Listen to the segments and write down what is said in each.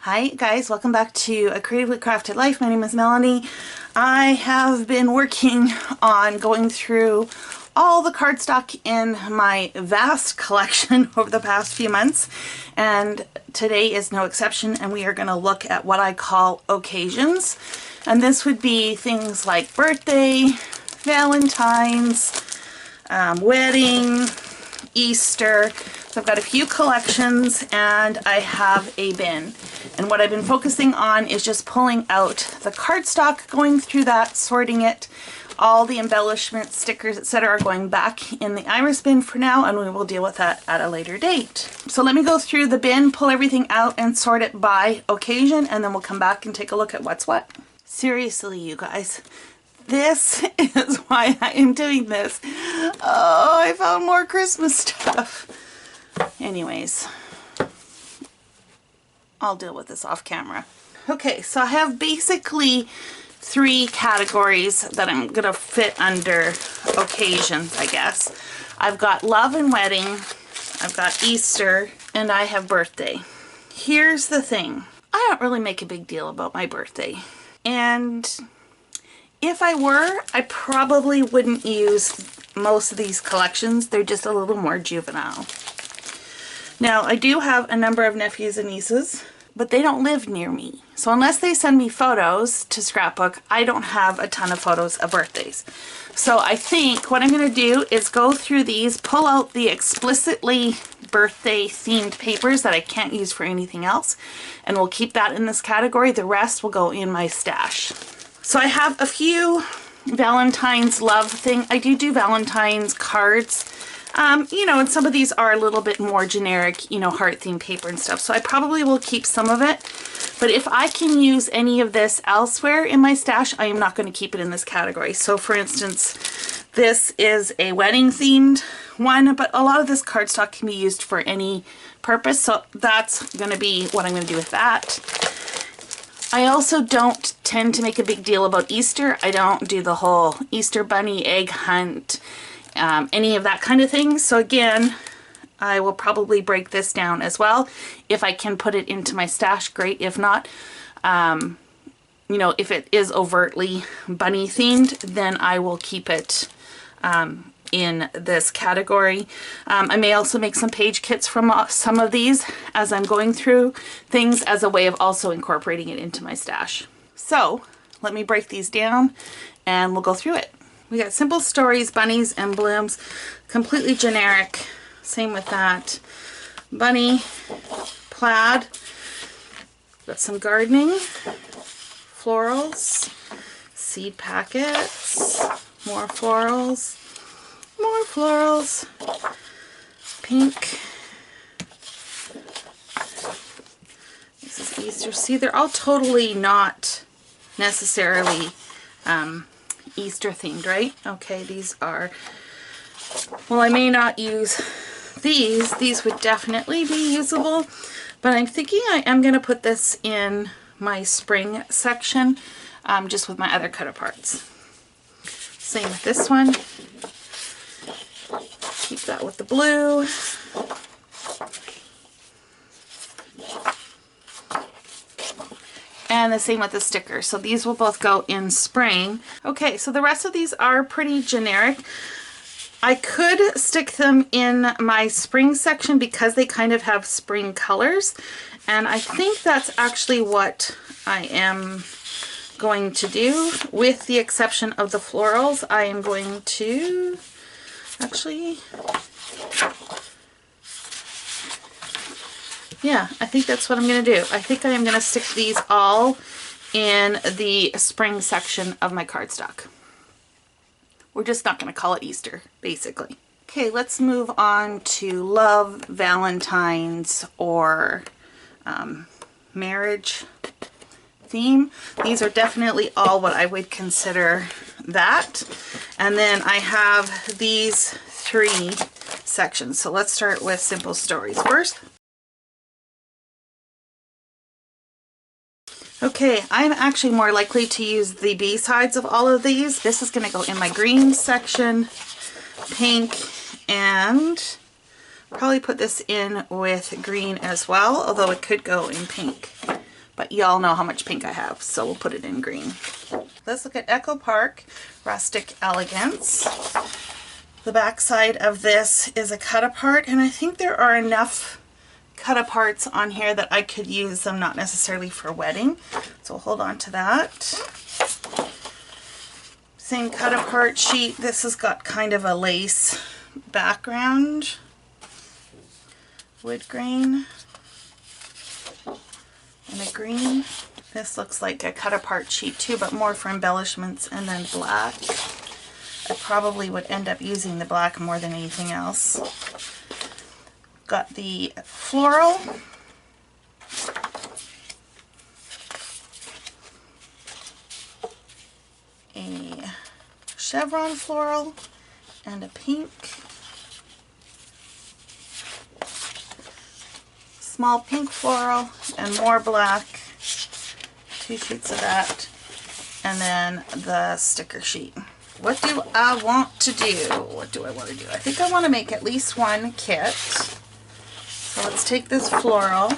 Hi guys, welcome back to A Creatively Crafted Life. My name is Melanie. I have been working on going through all the cardstock in my vast collection over the past few months, and today is no exception, and we are going to look at what I call occasions. And this would be things like birthday, Valentine's, wedding, Easter. So I've got a few collections and I have a bin. And what I've been focusing on is just pulling out the cardstock, going through that, sorting it. All the embellishments, stickers, etc. are going back in the iris bin for now, and we will deal with that at a later date. So let me go through the bin, pull everything out and sort it by occasion, and then we'll come back and take a look at what's what. Seriously, you guys. This is why I am doing this. Oh, I found more Christmas stuff. Anyways, I'll deal with this off camera. Okay, so I have basically three categories that I'm gonna fit under occasions, I guess. I've got love and wedding, I've got Easter, and I have birthday. Here's the thing. I don't really make a big deal about my birthday. And if I were, I probably wouldn't use most of these collections. They're just a little more juvenile. Now, I do have a number of nephews and nieces, but they don't live near me. So unless they send me photos to scrapbook, I don't have a ton of photos of birthdays. So I think what I'm going to do is go through these, pull out the explicitly birthday themed papers that I can't use for anything else, and we'll keep that in this category. The rest will go in my stash. So I have a few Valentine's love thing. I do Valentine's cards. You know, and some of these are a little bit more generic, you know, heart themed paper and stuff. So I probably will keep some of it. But if I can use any of this elsewhere in my stash, I am not going to keep it in this category. So for instance, this is a wedding themed one, but a lot of this cardstock can be used for any purpose. So that's going to be what I'm going to do with that. I also don't tend to make a big deal about Easter. I don't do the whole Easter bunny egg hunt, any of that kind of thing. So again, I will probably break this down as well. If I can put it into my stash, great. If not, you know, if it is overtly bunny themed, then I will keep it in this category. I may also make some page kits from some of these as I'm going through things as a way of also incorporating it into my stash. So let me break these down and we'll go through it. We got simple stories, bunnies, emblems, completely generic. Same with that. Bunny, plaid. Got some gardening, florals, seed packets, more florals, more florals, pink. This is Easter. See, they're all totally not necessarily Easter themed, right? Okay, these are, well, I may not use these. These would definitely be usable, but I'm thinking I am going to put this in my spring section, just with my other cut aparts. Same with this one. Keep that with the blue. And the same with the stickers. So these will both go in spring. Okay, so the rest of these are pretty generic. I could stick them in my spring section because they kind of have spring colors. And I think that's actually what I am going to do, with the exception of the florals. I am going to actually, yeah, I think that's what I'm going to do. I think I am going to stick these all in the spring section of my cardstock. We're just not going to call it Easter, basically. Okay, let's move on to love, Valentine's, or marriage theme. These are definitely all what I would consider that. And then I have these three sections. So let's start with simple stories first. Okay, I'm actually more likely to use the B sides of all of these. This is going to go in my green section, pink, and probably put this in with green as well, although it could go in pink. but y'all know how much pink I have, so we'll put it in green. Let's look at Echo Park Rustic Elegance. The back side of this is a cut apart, and I think there are enough cut aparts on here that I could use them, not necessarily for wedding. So we'll hold on to that. Same cut apart sheet. This has got kind of a lace background. Wood grain and a green. This looks like a cut apart sheet too, but more for embellishments, and then black. I probably would end up using the black more than anything else. Got the floral. A chevron floral and a pink. Small pink floral and more black. 2 sheets of that. And then the sticker sheet. What do I want to do? What do I want to do? I think I want to make at least one kit. So let's take this floral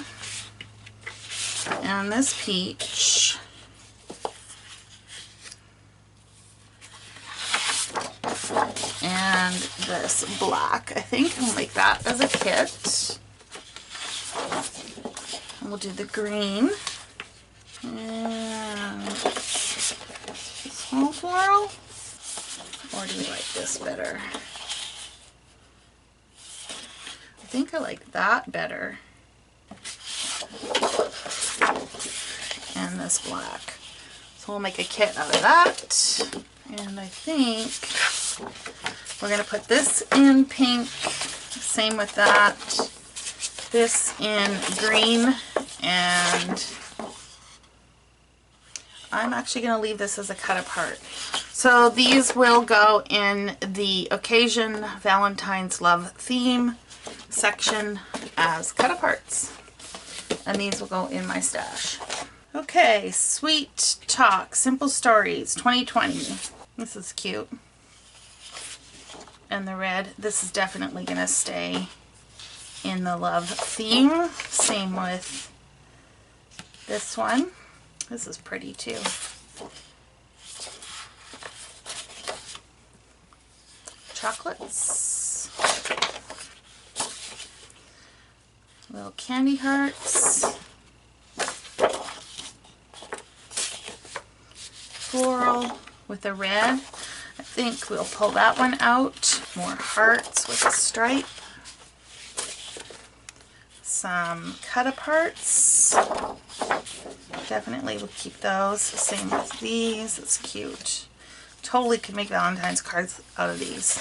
and this peach. And this black. I think I'll make that as a kit. And we'll do the green. And small floral. Or do we like this better? I think I like that better. And this black. So we'll make a kit out of that. And I think we're going to put this in pink. Same with that. This in green. And I'm actually going to leave this as a cut apart. So these will go in the occasion Valentine's Love theme section as cut aparts. And these will go in my stash. Okay, Sweet Talk, Simple Stories 2020. This is cute. And the red, this is definitely going to stay in the love theme. Same with this one. This is pretty too. Chocolates. Little candy hearts. Floral with a red. I think we'll pull that one out. More hearts with a stripe. Some cut aparts. Definitely will keep those. Same with these. It's cute. Totally could make Valentine's cards out of these.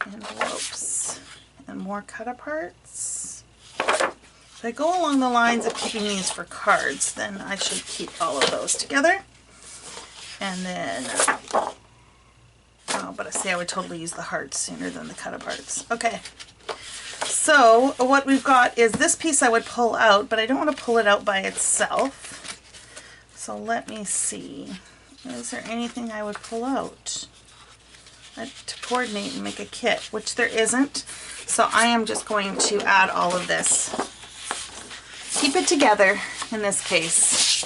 Envelopes and more cut aparts. If I go along the lines of keeping these for cards, then I should keep all of those together. And then, oh, but I say I would totally use the hearts sooner than the cut aparts. Okay. So what we've got is this piece I would pull out, but I don't want to pull it out by itself. So let me see. Is there anything I would pull out to coordinate and make a kit? Which there isn't. So I am just going to add all of this. Keep it together, in this case,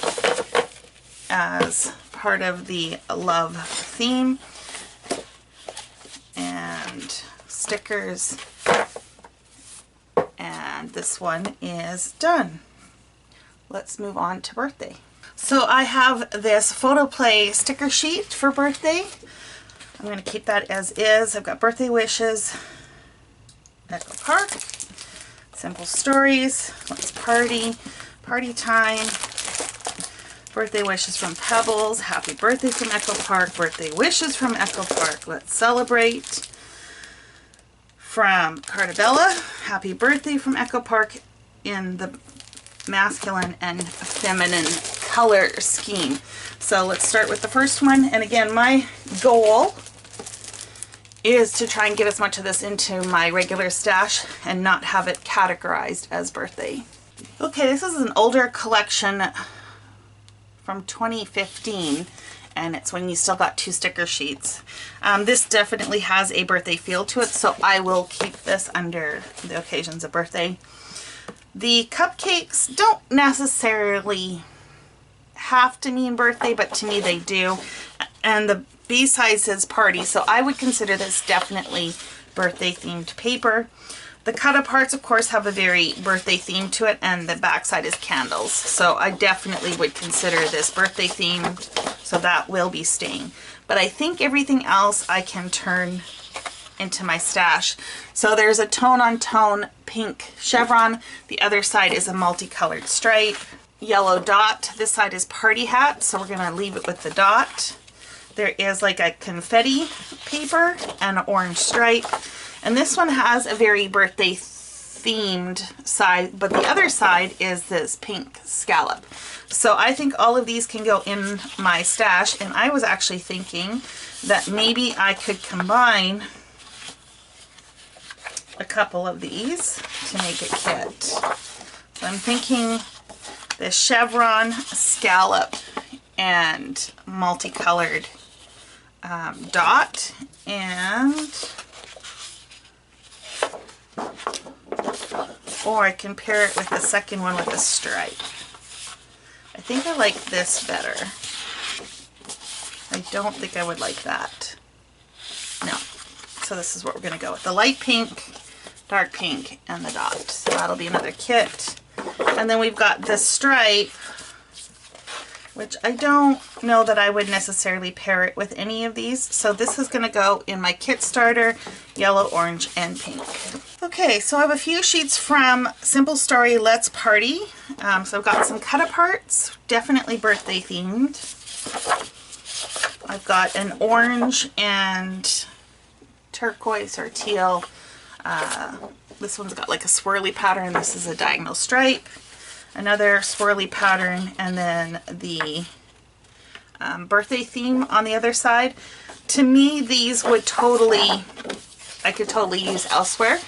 as part of the love theme. And stickers. And this one is done. Let's move on to birthday. So I have this photo play sticker sheet for birthday. I'm going to keep that as is. I've got birthday wishes, Echo Park, simple stories, let's party, party time, birthday wishes from Pebbles, happy birthday from Echo Park, birthday wishes from Echo Park, let's celebrate. From Cardabella, happy birthday from Echo Park in the masculine and feminine color scheme. So let's start with the first one. And again, my goal is to try and get as much of this into my regular stash and not have it categorized as birthday. Okay, this is an older collection from 2015. And it's when you still got 2 sticker sheets. This definitely has a birthday feel to it, so I will keep this under the occasions of birthday. The cupcakes don't necessarily have to mean birthday, but to me they do. And the B-side says party, so I would consider this definitely birthday themed paper. The cut aparts, of course, have a very birthday theme to it, and the backside is candles. So I definitely would consider this birthday themed, so that will be staying. But I think everything else I can turn into my stash. So there's a tone-on-tone pink chevron. The other side is a multicolored stripe. Yellow dot. This side is party hat, so we're gonna leave it with the dot. There is like a confetti paper and an orange stripe. And this one has a very birthday themed side, but the other side is this pink scallop. So I think all of these can go in my stash, and I was actually thinking that maybe I could combine a couple of these to make a kit. So I'm thinking the chevron, scallop, and multicolored dot, and or I can pair it with the second one with a stripe. I think I like this better. I don't think I would like that. No. So this is what we're going to go with. The light pink, dark pink, and the dot. So that'll be another kit. And then we've got this stripe, which I don't know that I would necessarily pair it with any of these. So this is going to go in my kit starter, yellow, orange, and pink. Okay, so I have a few sheets from Simple Story Let's Party. So I've got some cut aparts, definitely birthday themed. I've got an orange and turquoise or teal. This one's got like a swirly pattern. This is a diagonal stripe. Another swirly pattern, and then the birthday theme on the other side. To me, these would I could totally use elsewhere.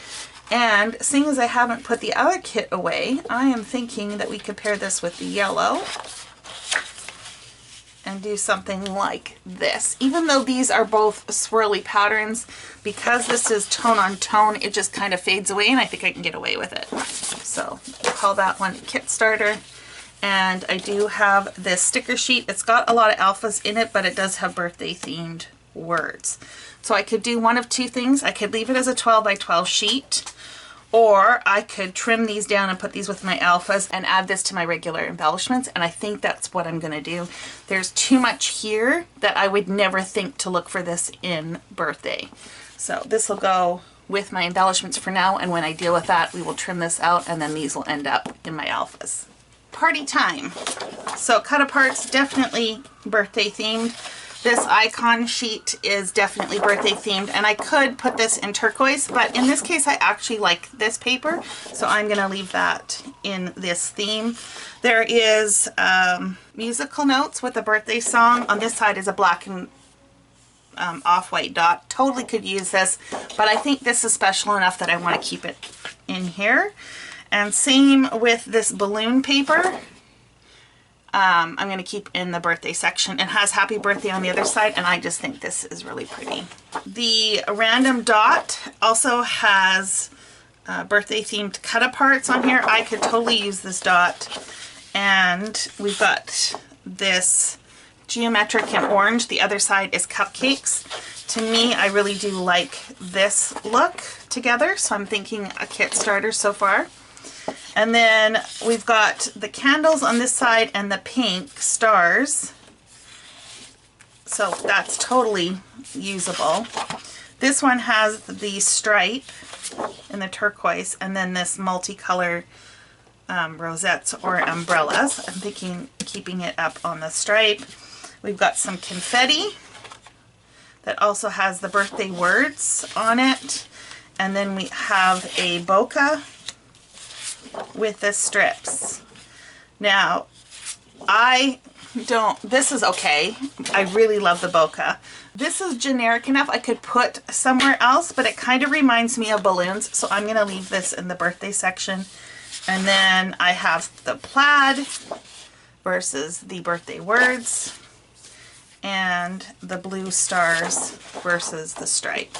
And seeing as I haven't put the other kit away, I am thinking that we could pair this with the yellow and do something like this. Even though these are both swirly patterns, because this is tone on tone, it just kind of fades away, and I think I can get away with it. So we'll call that one kit starter. And I do have this sticker sheet. It's got a lot of alphas in it, but it does have birthday themed words. So I could do one of two things. I could leave it as a 12 by 12 sheet, or I could trim these down and put these with my alphas and add this to my regular embellishments, and I think that's what I'm gonna do. There's too much here that I would never think to look for this in birthday. So this will go with my embellishments for now, and when I deal with that, we will trim this out, and then these will end up in my alphas. Party time. So cut aparts, definitely birthday themed. This icon sheet is definitely birthday themed, and I could put this in turquoise, but in this case I actually like this paper, so I'm gonna leave that in this theme. There is musical notes with a birthday song. On this side is a black and off-white dot. Totally could use this, but I think this is special enough that I want to keep it in here. And same with this balloon paper. I'm going to keep in the birthday section. It has happy birthday on the other side, and I just think this is really pretty. The random dot also has birthday themed cut aparts on here. I could totally use this dot. And we've got this geometric in orange. The other side is cupcakes. To me, I really do like this look together, so I'm thinking a kit starter so far. And then we've got the candles on this side and the pink stars. So that's totally usable. This one has the stripe in the turquoise, and then this multicolor rosettes or umbrellas. I'm thinking keeping it up on the stripe. We've got some confetti that also has the birthday words on it. And then we have a bokeh with the strips. Now, this is okay. I really love the bokeh. This is generic enough I could put somewhere else, but it kind of reminds me of balloons, so I'm gonna leave this in the birthday section. And then I have the plaid versus the birthday words, and the blue stars versus the stripe.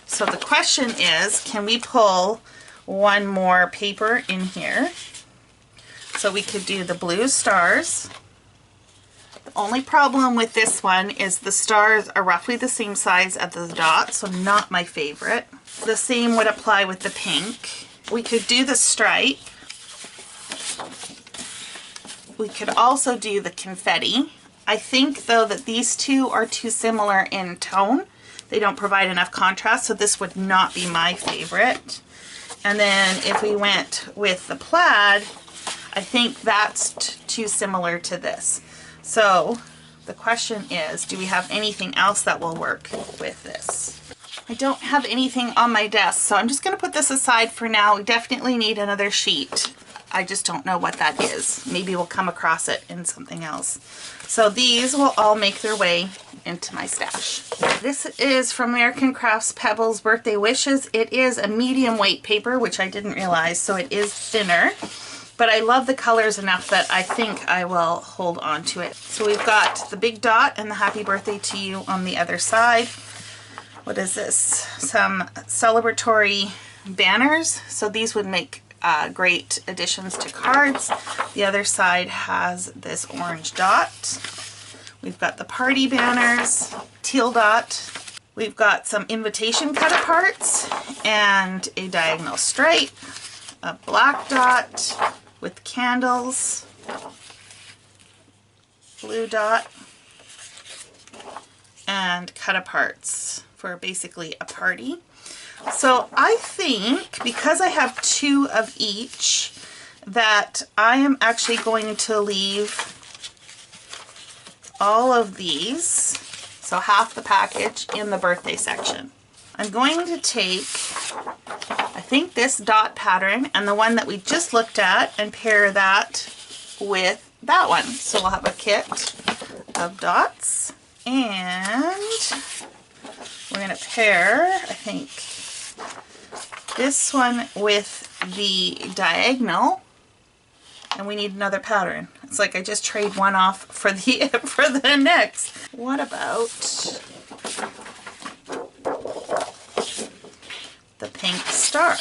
So the question is, can we pull one more paper in here? So we could do the blue stars. The only problem with this one is the stars are roughly the same size as the dots, so not my favorite. The same would apply with the pink. We could do the stripe. We could also do the confetti. I think though that these two are too similar in tone. They don't provide enough contrast, so this would not be my favorite. And then if we went with the plaid, I think that's too similar to this. So the question is, do we have anything else that will work with this? I don't have anything on my desk, so I'm just going to put this aside for now. We definitely need another sheet. I just don't know what that is. Maybe we'll come across it in something else. So these will all make their way into my stash. This is from American Crafts Pebbles Birthday Wishes. It is a medium weight paper, which I didn't realize, so it is thinner. But I love the colors enough that I think I will hold on to it. So we've got the big dot and the happy birthday to you on the other side. What is this? Some celebratory banners. So these would make great additions to cards. The other side has this orange dot. We've got the party banners, teal dot. We've got some invitation cut aparts and a diagonal stripe, a black dot with candles, blue dot, and cut aparts for basically a party. So I think because I have two of each that I am actually going to leave all of these, so half the package, in the birthday section. I'm going to take, I think, this dot pattern and the one that we just looked at and pair that with that one. So we'll have a kit of dots, and we're going to pair, I think, this one with the diagonal, and we need another pattern. It's like I just trade one off for the next. What about the pink star?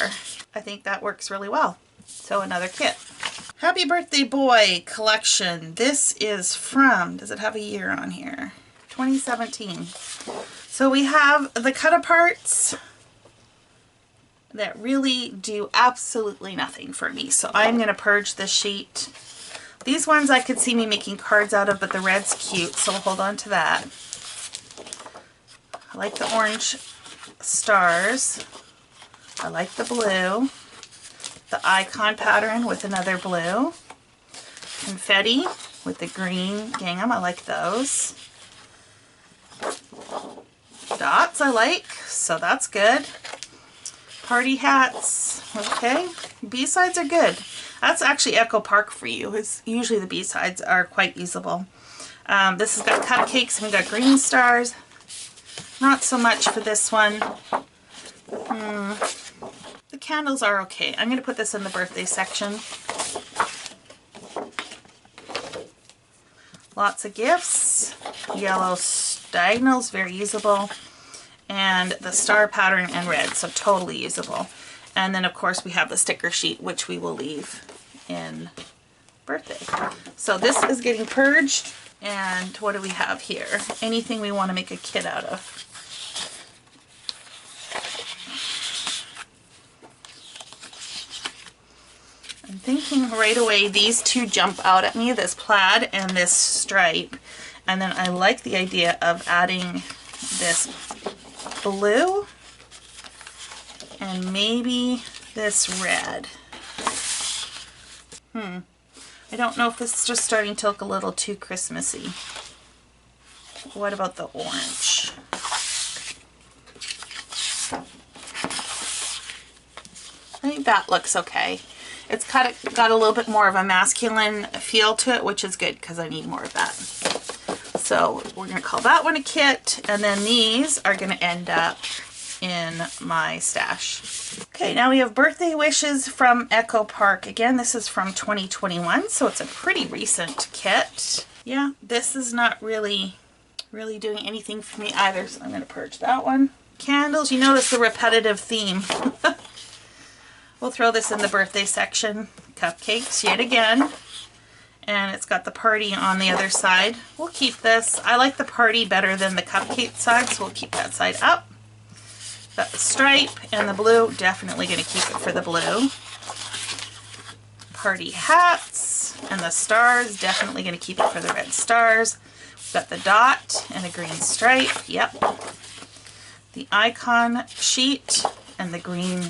I think that works really well. So another kit. Happy Birthday Boy collection. This is from, does it have a year on here? 2017. So we have the cut aparts that really do absolutely nothing for me. So I'm going to purge this sheet. These ones I could see me making cards out of, but the red's cute, so we'll hold on to that. I like the orange stars. I like the blue. The icon pattern with another blue. Confetti with the green gingham. I like those. Dots I like, so that's good. Party hats, okay. B-sides are good. That's actually Echo Park for you. It's usually the B-sides are quite usable. This has got cupcakes and we've got green stars. Not so much for this one. The candles are okay. I'm going to put this in the birthday section. Lots of gifts. Yellow diagonals, very usable. And the star pattern and red, so totally usable. And then of course we have the sticker sheet, which we will leave in birthday. So this is getting purged. And what do we have here? Anything we want to make a kit out of. I'm thinking right away these two jump out at me, this plaid and this stripe. And then I like the idea of adding this blue and maybe this red. I don't know if this is just starting to look a little too Christmassy. What about the orange? I think that looks okay. It's kind of got a little bit more of a masculine feel to it, which is good because I need more of that. So we're going to call that one a kit, and then these are going to end up in my stash. Okay, now we have Birthday Wishes from Echo Park. Again, this is from 2021, so it's a pretty recent kit. Yeah, this is not really doing anything for me either, so I'm going to purge that one. Candles, you notice the repetitive theme. We'll throw this in the birthday section. Cupcakes yet again. And it's got the party on the other side. We'll keep this. I like the party better than the cupcake side, so we'll keep that side up. Got the stripe and the blue. Definitely going to keep it for the blue. Party hats and the stars. Definitely going to keep it for the red stars. We've got the dot and a green stripe. Yep. The icon sheet and the green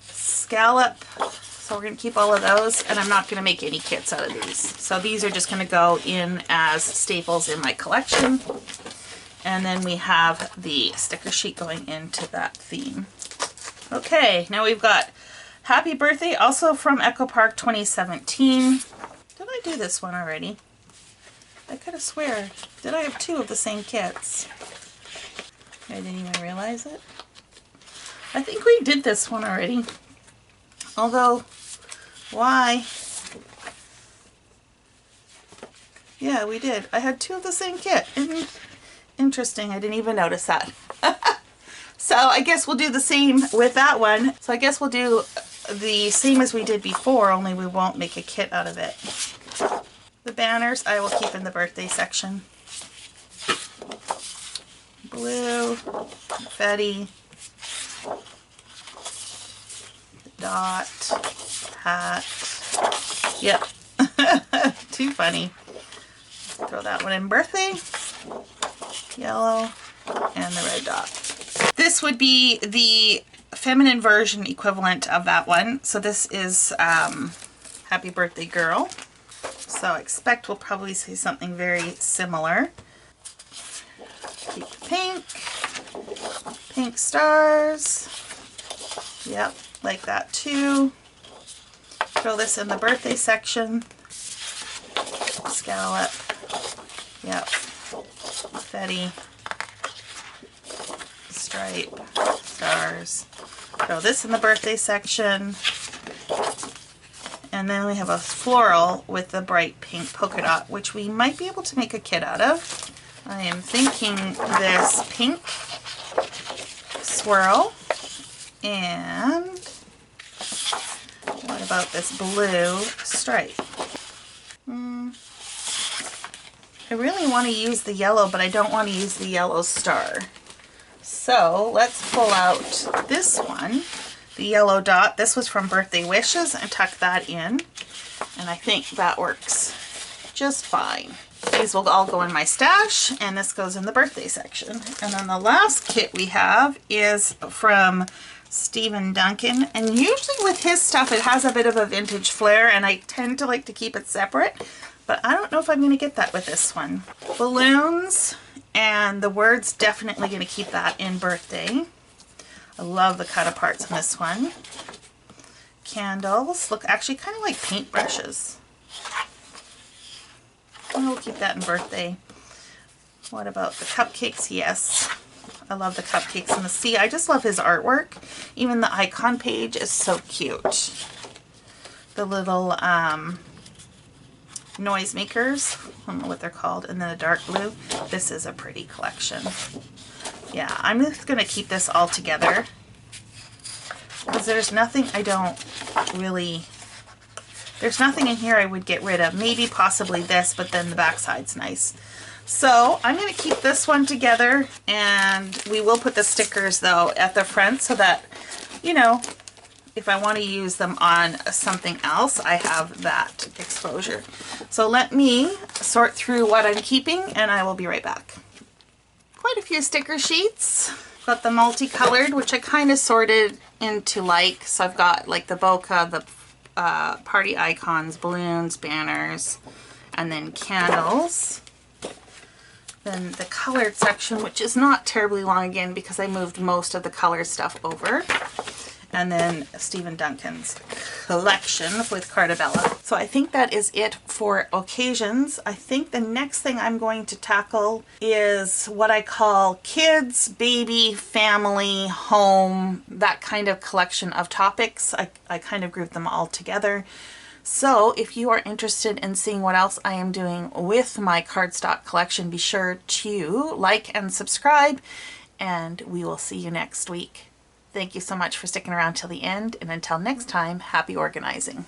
scallop. So we're going to keep all of those, and I'm not going to make any kits out of these. So these are just going to go in as staples in my collection. And then we have the sticker sheet going into that theme. Okay, now we've got Happy Birthday, also from Echo Park 2017. Did I do this one already? I could have swear. Did I have two of the same kits? I didn't even realize it. I think we did this one already. Although, why? Yeah, we did. I had two of the same kit. Interesting, I didn't even notice that. So I guess we'll do the same with that one. So I guess we'll do the same as we did before, only we won't make a kit out of it. The banners I will keep in the birthday section. Blue, confetti, dot, hat. Yep. Too funny. Throw that one in birthday. Yellow and the red dot. This would be the feminine version equivalent of that one. So this is Happy Birthday Girl. So I expect we'll probably say something very similar. Keep the pink stars. Yep, like that too. Throw this in the birthday section. Scallop. Yep. Confetti. Stripe. Stars. Throw this in the birthday section. And then we have a floral with the bright pink polka dot, which we might be able to make a kit out of. I am thinking this pink swirl. And what about this blue stripe? I really want to use the yellow, but I don't want to use the yellow star. So let's pull out this one, the yellow dot. This was from Birthday Wishes, and tuck that in. And I think that works just fine. These will all go in my stash, and this goes in the birthday section. And then the last kit we have is from Stephen Duncan, and usually with his stuff it has a bit of a vintage flair, and I tend to like to keep it separate, but I don't know if I'm going to get that with this one. Balloons and the words, definitely going to keep that in birthday. I love the cut aparts in this one. Candles look actually kind of like paintbrushes. We'll keep that in birthday. What about the cupcakes? Yes. I love the cupcakes in the sea. I just love his artwork. Even the icon page is so cute. The little noisemakers, I don't know what they're called, and then the dark blue. This is a pretty collection. Yeah, I'm just going to keep this all together because there's nothing I don't really... There's nothing in here I would get rid of. Maybe possibly this, but then the backside's nice. So I'm going to keep this one together, and we will put the stickers though at the front so that, you know, if I want to use them on something else, I have that exposure. So let me sort through what I'm keeping, and I will be right back. Quite a few sticker sheets. Got the multicolored, which I kind of sorted into like, so I've got like the bokeh, the party icons, balloons, banners, and then candles. Then the colored section, which is not terribly long again because I moved most of the color stuff over. And then Stephen Duncan's collection with Cardabella. So I think that is it for occasions. I think the next thing I'm going to tackle is what I call kids, baby, family, home, that kind of collection of topics. I kind of grouped them all together. So if you are interested in seeing what else I am doing with my cardstock collection, be sure to like and subscribe, and we will see you next week. Thank you so much for sticking around till the end, and until next time, happy organizing.